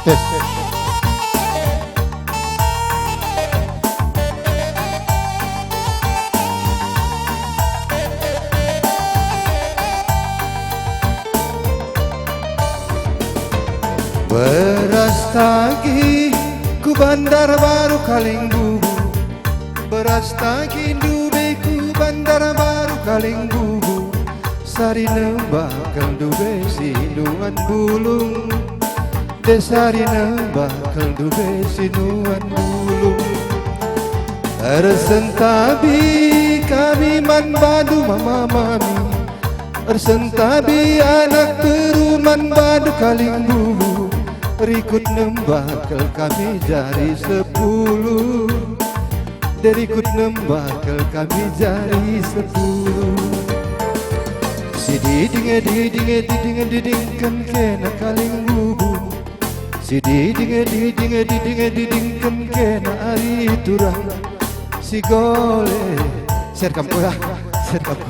Tes. Beras tagi ku Bandar Baru Kalingbu, beras tagi dube ku Bandar Baru Kalingbu, sarina bakal dube sinuan bulung, desarina bakal dube sinuan bulung. Ersentabi kami man badu mama mami, ersentabi anak teruman badu Kalingbu, berikut nembakal kami jari 10, berikut nembakal kami jari 10. Si diding kan kena Kalingbu, si diding kan kena ari turang, si gole ser kamu ya, ser kamu,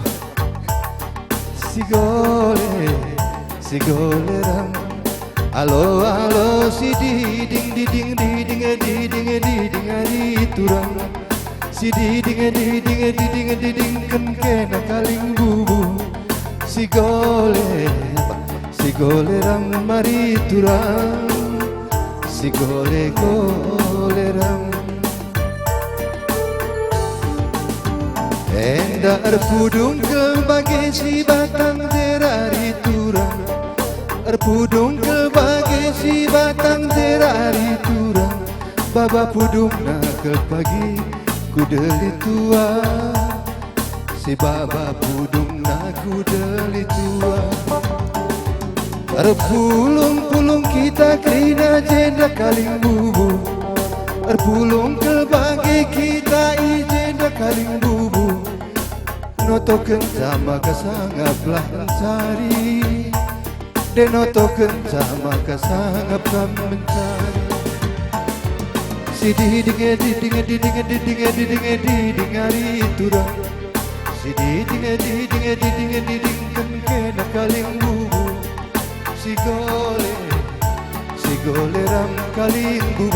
si gole rang. Alo alo si diding ari turang, si diding kan kena Kalingbu, si gole rang mari turang, si gole rang. Endar pudung ke bagai si batang terari turang, pudung ke bagai si batang terari turang, baba pudung nak ke pagi kudeli tua, si baba pudung nak kudeli tua. Pulung kita kena jenda Kalingbu, pulung ke bagai kita ijenda Kalingbu, notoken sama kesangaplah mencari, denotoken sama kesangap mencari. Si diding ari turang, si diding kan kena Kalingbu, si gole ram Kalingbu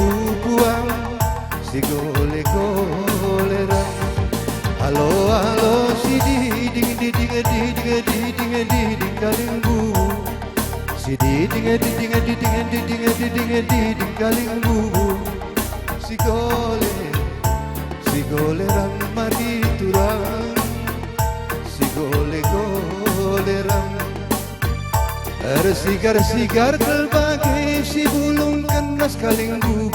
buang, si gole ram. Halo halo si diding Kalingbu, si diding Kalingbu, si gole rang mari turang, si gole rang. Sigar terbagai si bulung kenas Kalingbu,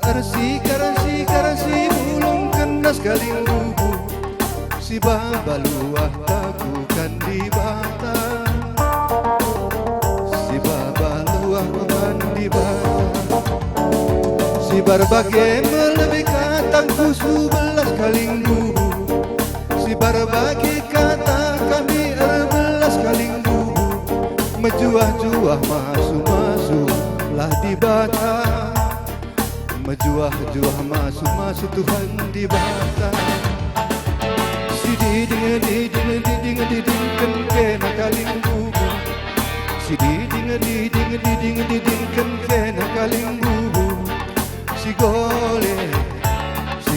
sigar si bulung kenas Kalingbu, si baba luah takukan di batang, si baba luah di batang, si berbagai melebih katang ku 11 Kalingbu, si berbagai kata kami 11 Kalingbu, mejuah-juah masuk lah di batang, mejuah-juah masuk Tuhan di batang. Si diding kan kena Kalingbu, si diding kan kena Kalingbu, si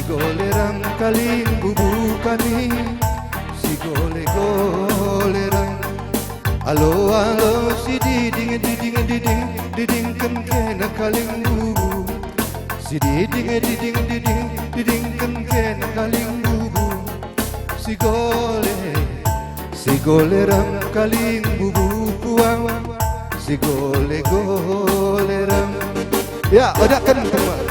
gole rang Kalingbu kami, si gole rang. Alo alo si diding kan kena Kalingbu, si diding kan kena Kalingbu, si gole rang Kalingbu buang, si gole rang. Ya, udah kan teman.